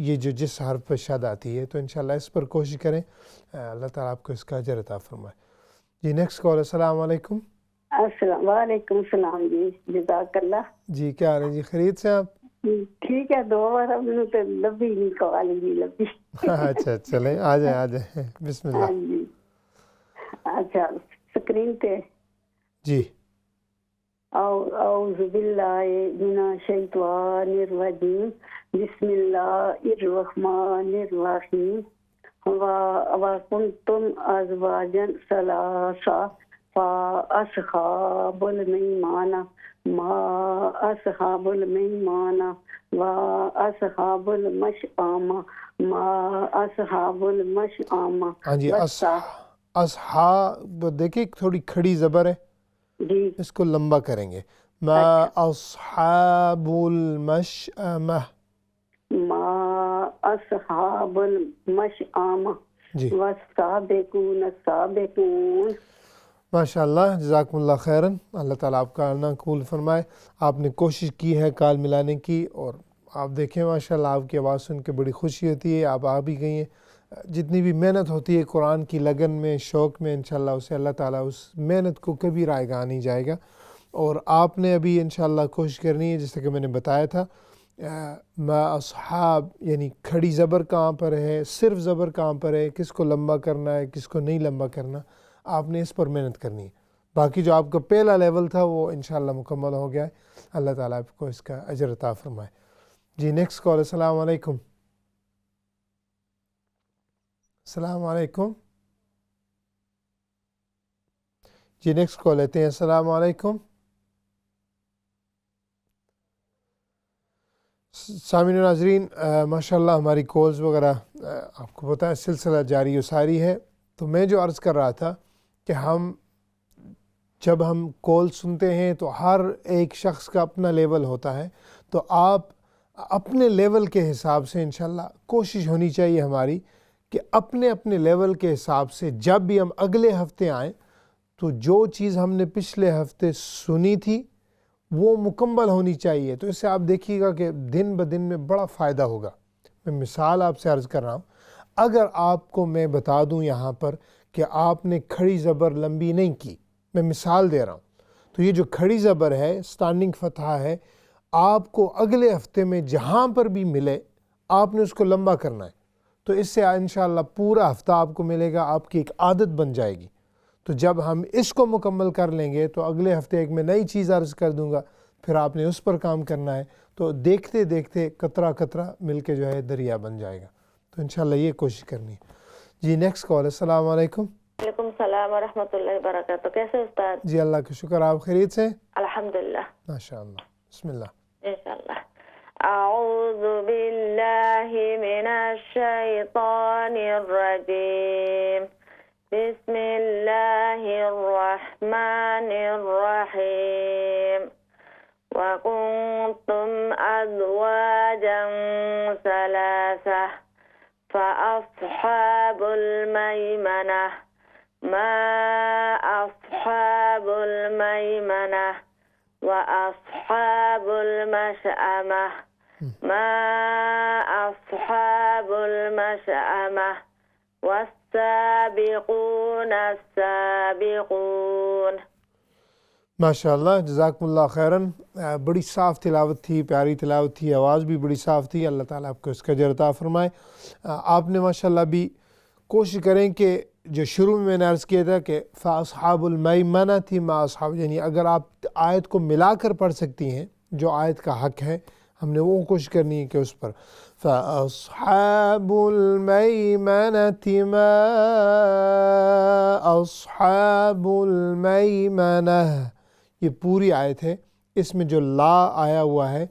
یہ جو جس حرف پہ شد آتی ہے. تو انشاءاللہ اس پر کوشش کریں، اللہ تعالیٰ آپ کو اس کا اجر عطا فرمائے. جی نیکسٹ کال. السلام علیکم. وعلیکم السلام جی، جزاک اللہ. جی کیا حال ہے جی، خیریت سے آپ؟ ٹھیک ہے، دو بار ہم نے تو لبی نہیں قوالی جی لبی. اچھا چلیں، آ جائیں بسم اللہ. ہاں جی. اچھا اسکرین پہ جی. اعوذ باللہ من الشیطان الرجیم، بسم اللہ الرحمن الرحیم. وَكُنْتُمْ أَزْوَاجًا ثَلَاثَةً فَأَصْحَابُ الْمَيْمَنَةِ مَا أَصْحَابُ الْمَيْمَنَةِ وَأَصْحَابُ الْمَشْأَمَةِ مَا أَصْحَابُ الْمَشْأَمَةِ. ہاں جی، اصحاب دیکھیں تھوڑی کھڑی زبر ہے جی اس کو لمبا کریں گے. ما اصحاب المشأمہ. ما اصحاب المشأمہ جی والسابقون السابقون. ماشاءاللہ، جزاکم اللہ خیراً. اللہ تعالیٰ آپ کا نا قبول فرمائے. آپ نے کوشش کی ہے کال ملانے کی، اور آپ دیکھیں ماشاءاللہ آپ کی آواز سن کے بڑی خوشی ہوتی ہے. آپ آ بھی گئی ہیں. جتنی بھی محنت ہوتی ہے قرآن کی لگن میں، شوق میں، انشاءاللہ اسے اللہ تعالیٰ اس محنت کو کبھی رائے گاہ نہیں جائے گا. اور آپ نے ابھی انشاءاللہ کوشش کرنی ہے، جیسے کہ میں نے بتایا تھا. ما اصحاب یعنی کھڑی زبر کہاں پر ہے، صرف زبر کہاں پر ہے، کس کو لمبا کرنا ہے، کس کو نہیں لمبا کرنا، آپ نے اس پر محنت کرنی ہے. باقی جو آپ کا پہلا لیول تھا وہ انشاءاللہ مکمل ہو گیا ہے. اللہ تعالیٰ آپ کو اس کا اجر عطا فرمائے. جی نیکسٹ کال. السلام علیکم. السلام علیکم. جی نیکسٹ کال لیتے ہیں. السلام علیکم. سامعین و ناظرین، ماشاءاللہ ہماری کالز وغیرہ آپ کو پتہ ہے سلسلہ جاری و ساری ہے. تو میں جو عرض کر رہا تھا کہ جب ہم کال سنتے ہیں تو ہر ایک شخص کا اپنا لیول ہوتا ہے. تو آپ اپنے لیول کے حساب سے انشاءاللہ کوشش ہونی چاہیے ہماری کہ اپنے لیول کے حساب سے جب بھی ہم اگلے ہفتے آئیں تو جو چیز ہم نے پچھلے ہفتے سنی تھی وہ مکمل ہونی چاہیے. تو اس سے آپ دیکھیے گا کہ دن بدن میں بڑا فائدہ ہوگا. میں مثال آپ سے عرض کر رہا ہوں. اگر آپ کو میں بتا دوں یہاں پر کہ آپ نے کھڑی زبر لمبی نہیں کی، میں مثال دے رہا ہوں، تو یہ جو کھڑی زبر ہے، اسٹینڈنگ فتحہ ہے، آپ کو اگلے ہفتے میں جہاں پر بھی ملے آپ نے اس کو لمبا کرنا ہے. تو اس سے انشاءاللہ پورا ہفتہ آپ کو ملے گا، آپ کی ایک عادت بن جائے گی. تو جب ہم اس کو مکمل کر لیں گے تو اگلے ہفتے ایک میں نئی چیز عرض کر دوں گا، پھر آپ نے اس پر کام کرنا ہے. تو دیکھتے دیکھتے قطرہ قطرہ مل کے جو ہے دریا بن جائے گا. تو انشاءاللہ یہ کوشش کرنی ہے. جی نیکسٹ کال. السلام علیکم. وعلیکم السلام ورحمۃ اللہ وبرکاتہ. کیسے استاد؟ جی اللہ کا شکر. آپ خیریت سے؟ الحمدللہ. ماشاءاللہ. بسم اللہ. انشاءاللہ. اعوذ باللہ من الشیطان الرجیم. بسم اللہ الرحمن الرحیم. وَكُنْتُمْ أَزْوَاجًا ثَلَاثَةً فَأَصْحَابُ الْمَيْمَنَةِ مَا أَصْحَابُ الْمَيْمَنَةِ وَأَصْحَابُ الْمَشْأَمَةِ مَا أَصْحَابُ الْمَشْأَمَةِ وَالسَّابِقُونَ السَّابِقُونَ. ماشاءاللہ، جزاکم اللہ خیراً. بڑی صاف تلاوت تھی، پیاری تلاوت تھی، آواز بھی بڑی صاف تھی. اللہ تعالیٰ آپ کو اس کا اجر عطا فرمائے. آپ نے ماشاءاللہ بھی کوشش کریں کہ جو شروع میں نے عرض کیا تھا کہ فاصحاب المیمنہ تھی ما اصحاب، یعنی اگر آپ آیت کو ملا کر پڑھ سکتی ہیں جو آیت کا حق ہے، ہم نے وہ کوشش کرنی ہے کہ اس پر فَأَصْحَابُ الْمَيْمَنَةِ مَا أَصْحَابُ الْمَيْمَنَةِ، یہ پوری آیت ہے، اس میں جو لا آیا ہوا ہے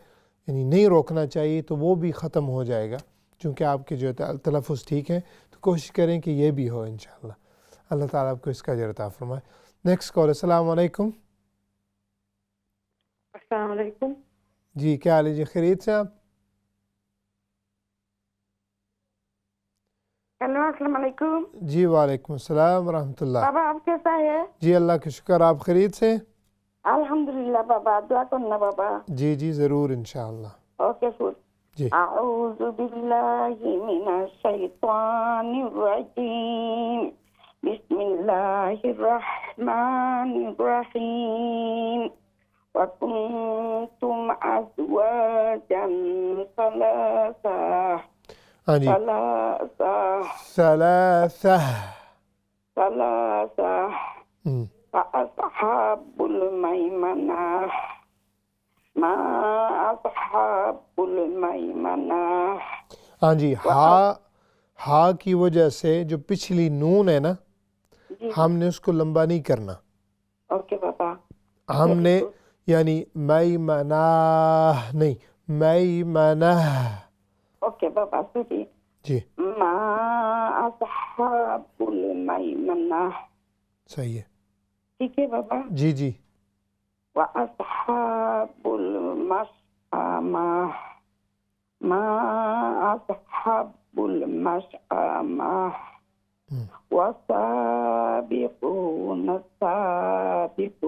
یعنی نہیں روکنا چاہیے تو وہ بھی ختم ہو جائے گا، چونکہ آپ کے جو تلفظ ٹھیک ہیں تو کوشش کریں کہ یہ بھی ہو انشاءاللہ۔ اللہ تعالیٰ آپ کو اس کا اجر عطا فرمائے۔ نیکسٹ کال، السلام علیکم۔ السلام علیکم۔ جی کیا حال ہے جی، خیریت سے آپ؟ ہیلو السلام علیکم۔ جی وعلیکم السلام ورحمۃ اللہ۔ بابا آپ کیسا ہے؟ جی اللہ کا شکر، آپ خیریت سے؟ الحمدللہ بابا، دعا کرنا بابا۔ جی جی ضرور انشاءاللہ۔ Okay four. جی اعوذ باللہ من الشیطان الرجیم، بسم اللہ الرحمن الرحیم، وَكُنْتُمْ أَزْوَاجًا ثَلَاثَةً۔ ہاں جی، ثلاثہ فَأَصْحَابُ الْمَيْمَنَةِ مَا أَصْحَابُ الْمَيْمَنَةِ۔ ہاں جی، ہا کی وجہ سے جو پچھلی نون ہے نا، ہم نے اس کو لمبا نہیں کرنا۔ اوکے بابا۔ ہم نے یعنی میمنہ نہیں، میمنہ۔ اوکے بابا سوچی۔ جی ما اصحاب المیمنہ، صحیح ہے، ٹھیک ہے بابا۔ جی جی۔ واصحاب المشأمہ، ما اصحاب المشأمہ، والسابقون السابقون۔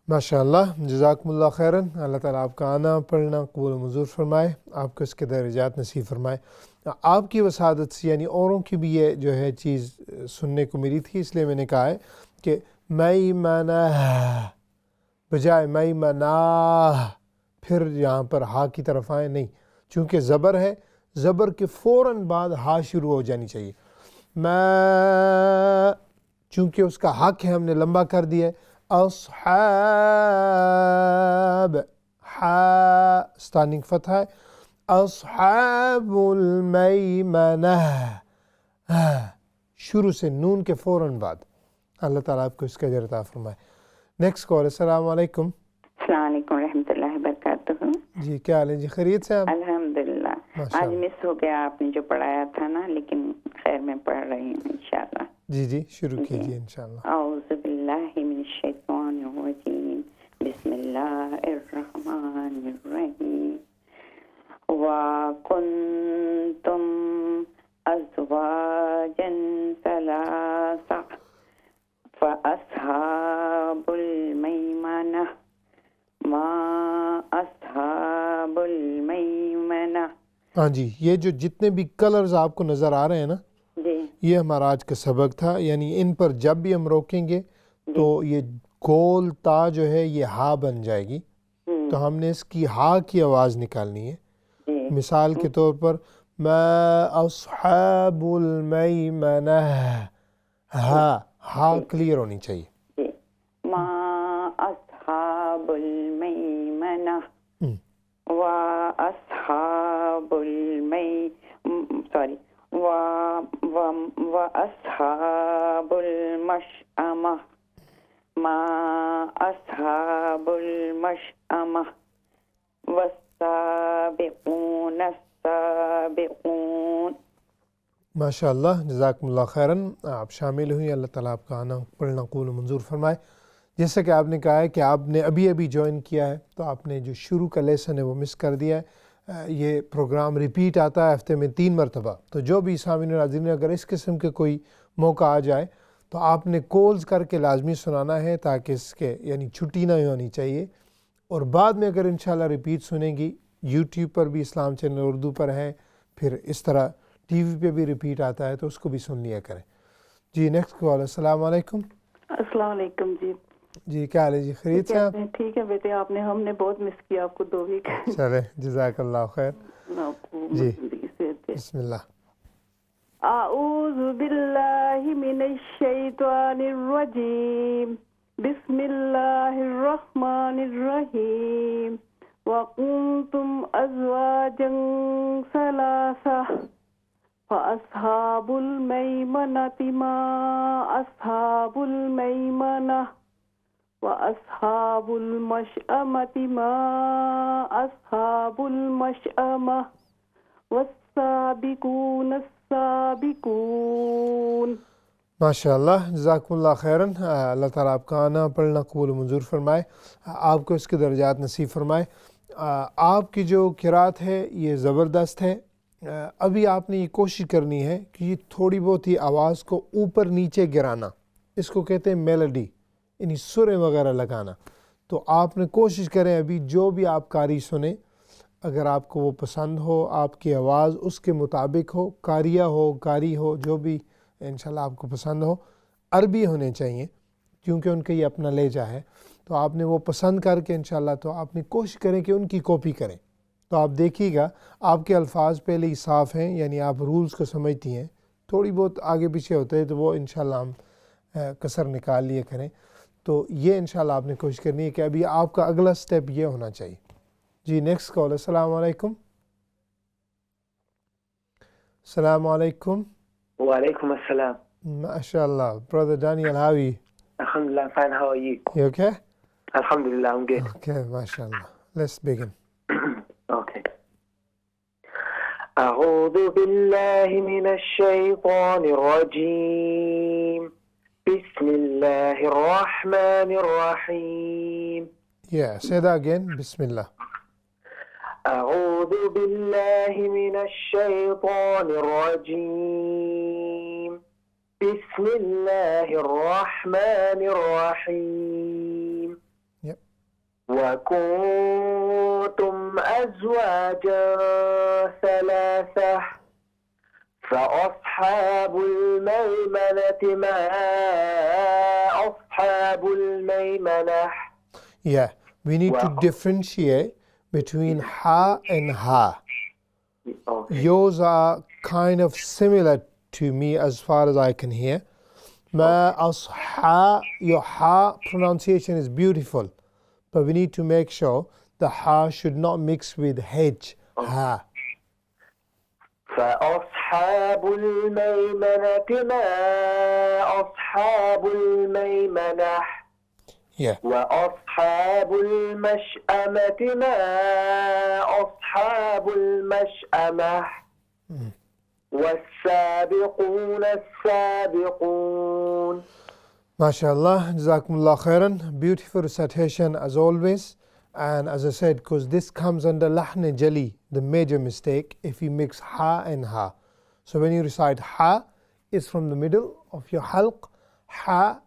ماشاء اللہ، جزاکم اللہ خیراً۔ اللہ تعالیٰ آپ کا آنا پڑھنا قبول و منظور فرمائے، آپ کو اس کے درجات نصیب فرمائے۔ آپ کی وسادت سے یعنی اوروں کی بھی یہ جو ہے چیز سننے کو ملی تھی، اس لیے میں نے کہا ہے کہ میمنہ بجائے میمنہ، پھر یہاں پر ہا کی طرف آئیں نہیں، چونکہ زبر ہے، زبر کے فوراً بعد ہا شروع ہو جانی چاہیے۔ میں چونکہ اس کا حق ہے ہم نے لمبا کر دیا ہے۔ اصحاب، ہا اسٹانڈنگ فتح ہے، اصحاب المیمنہ، شروع سے نون کے فوراً بعد۔ اللہ تعالیٰ آپ کو اس کا اجر عطا فرمائے۔ نیکسٹ کال، السلام علیکم۔ السلام علیکم ورحمۃ اللہ وبرکاتہ۔ جی کیا حال ہے جی، خیریت سے آپ؟ الحمدللہ۔ آج مس ہو گیا آپ نے جو پڑھایا تھا نا، لیکن خیر میں پڑھ رہی ہوں انشاءاللہ۔ جی جی شروع کیجیے انشاءاللہ۔ اعوذ باللہ من الشیطان الرجیم، بسم اللہ الرحمن الرحیم۔ وَكُنْتُمْ أَزْوَاجًا ثَلَاثَةً فَأَصْحَابُ الْمَيْمَنَةِ مَا أَصْحَابُ الْمَيْمَنَةِ۔ ہاں جی، یہ جو جتنے بھی کلرز آپ کو نظر آ رہے ہیں نا، جی یہ ہمارا آج کا سبق تھا، یعنی ان پر جب بھی ہم روکیں گے تو یہ گول تا جو ہے یہ ہا بن جائے گی، تو ہم نے اس کی ہا کی آواز نکالنی ہے۔ مثال کے طور پر ما اصحاب المیمنہ، ہا کلیئر ہونی چاہیے۔ جی، ما اصحاب المیمنہ و اصحاب و اصحاب المشأمہ ما اصحاب المشأمہ والسابقون السابقون۔ ماشاء اللہ، جزاکم اللہ خیراً، آپ شامل ہوئی، اللہ تعالیٰ آپ کا آنا پڑھنا قبول و منظور فرمائے۔ جیسا کہ آپ نے کہا ہے کہ آپ نے ابھی جوائن کیا ہے تو آپ نے جو شروع کا لیسن ہے وہ مس کر دیا ہے۔ یہ پروگرام ریپیٹ آتا ہے ہفتے میں 3 مرتبہ، تو جو بھی سامعین و ناظرین اگر اس قسم کے کوئی موقع آ جائے تو آپ نے کالز کر کے لازمی سنانا ہے، تاکہ اس کے یعنی چھٹی نہ ہونی چاہیے۔ اور بعد میں اگر انشاءاللہ ریپیٹ سنیں گی، یوٹیوب پر بھی اسلام چینل اردو پر ہے، پھر اس طرح ٹی وی پہ بھی ریپیٹ آتا ہے، تو اس کو بھی سن لیا کریں۔ جی نیکسٹ کال، السلام علیکم۔ السلام علیکم جی۔ جی کیا حال ہے جی، خیریت سے آپ؟ ٹھیک ہے بیٹے، آپ نے ہم نے بہت مس کیا آپ کو 2 ویک۔ چلے جزاک اللہ خیر۔ جی بسم اللہ۔ اعوذ باللہ من الشیطان الرجیم، بسم اللہ الرحمن الرحیم، وَكُنْتُمْ أَزْوَاجًا ثَلَاثَةً فَأَصْحَابُ الْمَيْمَنَةِ مَا أَصْحَابُ الْمَيْمَنَةِ وَأَصْحَابُ الْمَشْأَمَةِ مَا أَصْحَابُ الْمَشْأَمَةِ وَالسَّابِقُونَ السَّابِقُونَ. ماشاء اللہ، جزاکم اللہ خیراً. اللہ تعالیٰ آپ کا آنا پڑھنا قبول و منظور فرمائے، آپ کو اس کے درجات نصیب فرمائے. آپ کی جو قرات ہے یہ زبردست ہے. ابھی آپ نے یہ کوشش کرنی ہے کہ یہ تھوڑی بہت ہی آواز کو اوپر نیچے گرانا، اس کو کہتے ہیں میلڈی، یعنی سریں وغیرہ لگانا. تو آپ نے کوشش کریں ابھی جو بھی آپ قاری سنیں، اگر آپ کو وہ پسند ہو، آپ کی آواز اس کے مطابق ہو، قاریہ ہو، قاری ہو، جو بھی انشاءاللہ آپ کو پسند ہو، عربی ہونے چاہیے کیونکہ ان کا یہ اپنا لہجہ ہے. تو آپ نے وہ پسند کر کے انشاءاللہ تو آپ نے کوشش کریں کہ ان کی کاپی کریں. تو آپ دیکھیے گا آپ کے الفاظ پہلے ہی صاف ہیں، یعنی آپ رولز کو سمجھتی ہیں. تھوڑی بہت آگے پیچھے ہوتے ہیں تو وہ انشاءاللہ ہم کسر نکال لیے کریں. تو یہ انشاءاللہ آپ نے کوشش کرنی ہے کہ ابھی آپ کا اگلا سٹیپ یہ ہونا چاہیے. جی نیکسٹ کال. السلام علیکم. السلام علیکم. وعلیکم السلام. MashaAllah. Brother Daniel, how are you? Alhamdulillah, I'm fine. How are you? You okay? Alhamdulillah, I'm good. Okay, MashaAllah. Let's begin. Okay. أعوذ بالله من الشيطان الرجيم. بسم الله الرحمن الرحيم. Yeah, say that again. Bismillah. أعوذ بالله من الشيطان الرجيم. بسم الله الرحمن الرحيم. Yep. وكنتم أزواجا ثلاثة فأصحاب الميمنة ما أصحاب الميمنة. Yeah, we need to differentiate between ha and ha. Okay. Yours are kind of similar to me as far as I can hear. Ma asha, your ha pronunciation is beautiful, but we need to make sure the ha should not mix with h. Ha. فأصحاب الميمنة ما أصحاب الميمنة. Yeah. وأصحاب المشأمة ما أصحاب المشأمة. والسابقون السابقون. MashaAllah, Jazakumullah khairan. Beautiful recitation as always. And as I said, because this comes under lahn jali, the major mistake, if you mix ha and ha. So when you recite ha, it's from the middle of your halq. Ha,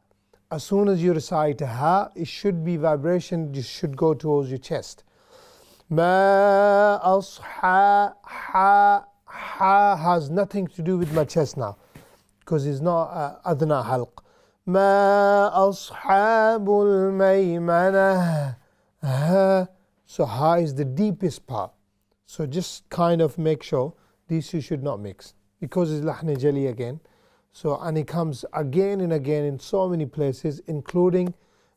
as soon as you recite ha, it should be vibration, it should go towards your chest. Ma asha, ha, ha has nothing to do with my chest now, because it's not adna halq. Ma ashabul maymanah. So ha is the deepest part. So just kind of make sure these two should not mix, because it's lahn jali again. So and it comes again and again in so many places, including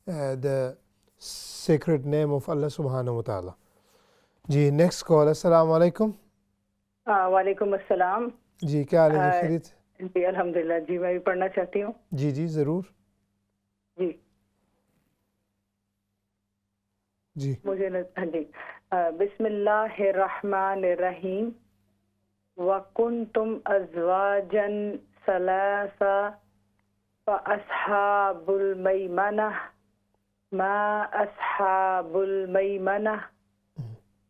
the sacred name of Allah subhanahu wa ta'ala. Ji, next call. Assalamu alaikum. وعلیکم السلام. جی کیا حال ہے جی؟ خیریت؟ جی الحمدللہ. جی میں بھی پڑھنا چاہتی ہوں. جی جی ضرور. جی جی مجھے جی بسم اللہ الرحمن الرحیم. وَكُنْتُمْ أَزْوَاجًا ثَلَاثًا فَأَصْحَابُ الْمَيْمَنَةِ مَا أَصْحَابُ الْمَيْمَنَةِ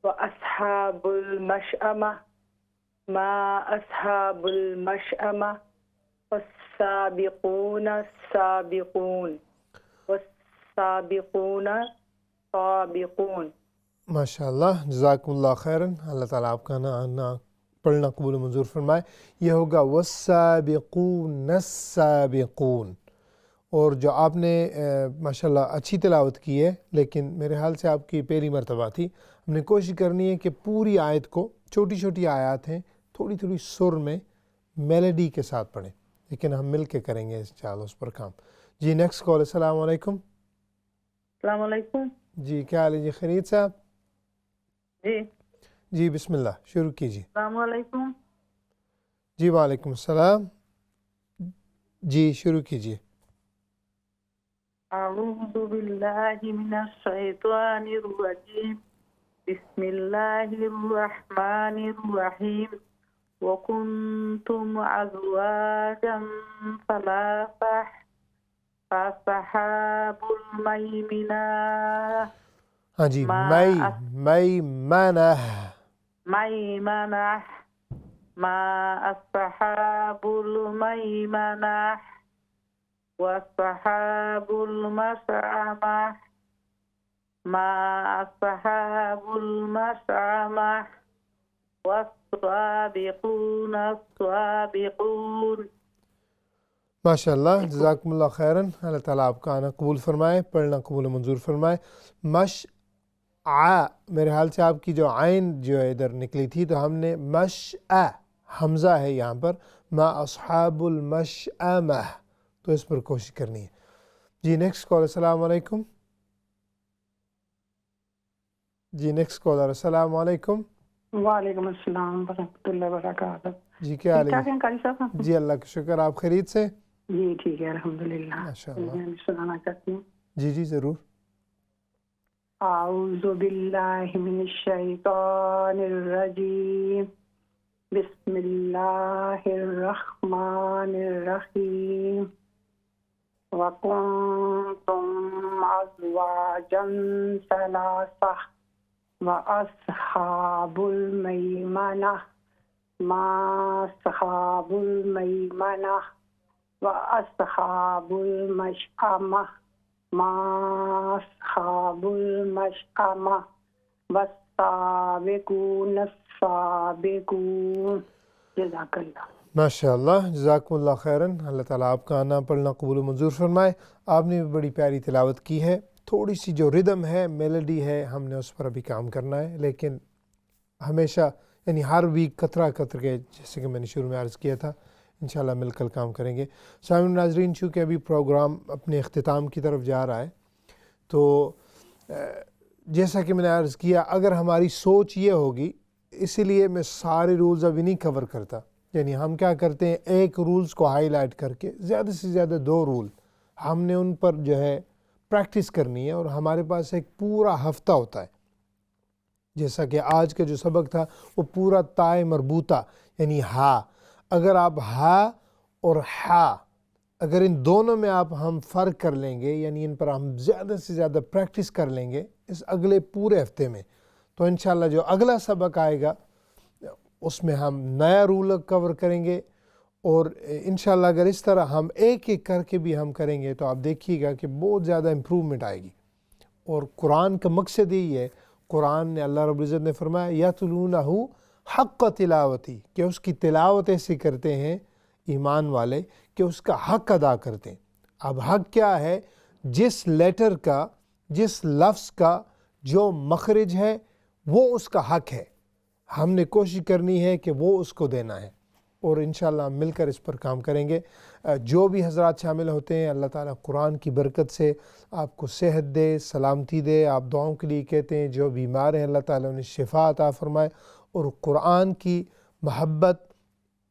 وَأَصْحَابُ الْمَشْأَمَةِ مَا أَصْحَابُ الْمَشْأَمَةِ وَالسَّابِقُونَ السَّابِقُونَ وَالسَّابِقُونَ السَّابِقُونَ. ماشاءاللہ جزاکم اللہ خیراً. اللہ تعالیٰ آپ کا نا پڑھنا قبول و منظور فرمائے. یہ ہوگا والسابقون السابقون. اور جو آپ نے ماشاءاللہ اچھی تلاوت کی ہے، لیکن میرے حال سے آپ کی پہلی مرتبہ تھی. ہم نے کوشش کرنی ہے کہ پوری آیت کو، چھوٹی چھوٹی آیات ہیں، تھوڑی تھوڑی سر میں میلڈی کے ساتھ پڑھیں، لیکن ہم مل کے کریں گے انشاءاللہ اس پر کام. جی نیکسٹ کال. السلام علیکم. السلام علیکم. جی کیا حال ہے جی؟ خیریت سے آپ؟ جی جی بسم اللہ شروع کیجیے. السلام علیکم. جی وعلیکم السلام. جی شروع کیجیے. اعوذ باللہ من الشیطان الرجیم. بسم اللہ الرحمن الرحیم. وکنتم ازواجا ثلاثہ فاصحاب المیمنہ ہاں جی میمنہ ما اصحاب المیمنہ واصحاب المشأمہ ما اصحاب المشأمہ والسابقون السابقون. ماشاء اللہ جزاکم اللہ خیراً. اللہ تعالیٰ آپ کا آنا قبول فرمائے، پڑھنا قبول و منظور فرمائے. میرے حال سے آپ کی جو عین جو ہے ادھر نکلی تھی تو ہم نے حمزہ ہے یہاں پر، ما اصحاب المشأمہ، تو اس پر کوشش کرنی ہے. جی نیکسٹ کال. السلام علیکم. جی نیکسٹ کالر. السلام علیکم. وعلیکم السلام ورحمۃ اللہ وبرکاتہ. جی کیا حال ہے؟ ٹھیک ٹھاک ہیں قاری صاحب؟ جی اللہ کا شکر. آپ خیریت سے؟ جی ٹھیک ہے الحمدللہ. ماشاء اللہ. میں سنانا چاہتی ہوں. جی جی ضرور. اعوذ باللہ من الشیطان الرجیم. بسم اللہ الرحمن الرحیم. وکنتم ازواجا ثلاثہ واصحاب المیمنہ ما اصحاب المیمنہ واصحاب المشأمہ ما اصحاب المشأمہ والسابقون السابقون. جزاک اللہ. ماشاء اللہ جزاکم اللہ خیراً. اللہ تعالیٰ آپ کا آنا پڑھنا قبول و منظور فرمائے. آپ نے بھی بڑی پیاری تلاوت کی ہے. تھوڑی سی جو ردم ہے، میلڈی ہے، ہم نے اس پر ابھی کام کرنا ہے، لیکن ہمیشہ یعنی ہر ویک قطرہ قطر کے، جیسے کہ میں نے شروع میں عرض کیا تھا، انشاءاللہ مل کر کام کریں گے. سامعین ناظرین، چونکہ ابھی پروگرام اپنے اختتام کی طرف جا رہا ہے، تو جیسا کہ میں نے عرض کیا، اگر ہماری سوچ یہ ہوگی، اسی لیے میں سارے رولز ابھی نہیں کور کرتا. یعنی ہم کیا کرتے ہیں، ایک رولز کو ہائی لائٹ کر کے زیادہ سے زیادہ 2 رول ہم نے ان پر جو ہے پریکٹس کرنی ہے، اور ہمارے پاس ایک پورا ہفتہ ہوتا ہے. جیسا کہ آج کا جو سبق تھا وہ پورا تائے مربوطہ یعنی ہا. اگر آپ ہا اور ہا، اگر ان دونوں میں ہم فرق کر لیں گے، یعنی ان پر ہم زیادہ سے زیادہ پریکٹس کر لیں گے اس اگلے پورے ہفتے میں، تو انشاءاللہ جو اگلا سبق آئے گا اس میں ہم نیا رول کور کریں گے. اور انشاءاللہ اگر اس طرح ہم ایک ایک کر کے بھی ہم کریں گے تو آپ دیکھیے گا کہ بہت زیادہ امپرومنٹ آئے گی. اور قرآن کا مقصد یہی ہے. قرآن نے اللہ رب العزت نے فرمایا یتلونہ حق تلاوتی، کہ اس کی تلاوت ایسے کرتے ہیں ایمان والے کہ اس کا حق ادا کرتے ہیں. اب حق کیا ہے؟ جس لیٹر کا، جس لفظ کا جو مخرج ہے وہ اس کا حق ہے. ہم نے کوشش کرنی ہے کہ وہ اس کو دینا ہے، اور انشاءاللہ ہم مل کر اس پر کام کریں گے. جو بھی حضرات شامل ہوتے ہیں، اللہ تعالیٰ قرآن کی برکت سے آپ کو صحت دے، سلامتی دے. آپ دعاؤں کے لیے کہتے ہیں، جو بیمار ہیں اللہ تعالیٰ انہیں شفا عطا فرمائے، اور قرآن کی محبت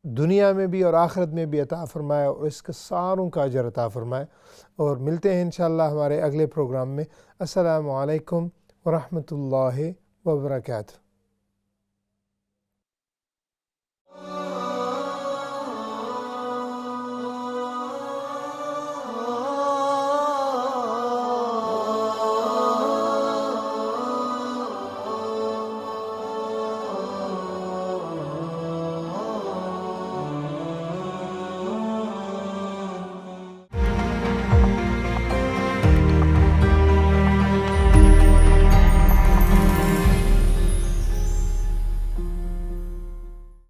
دنیا میں بھی اور آخرت میں بھی عطا فرمائے، اور اس کے ساروں کا اجر عطا فرمائے. اور ملتے ہیں انشاءاللہ ہمارے اگلے پروگرام میں. السلام علیکم ورحمۃ اللہ وبرکاتہ.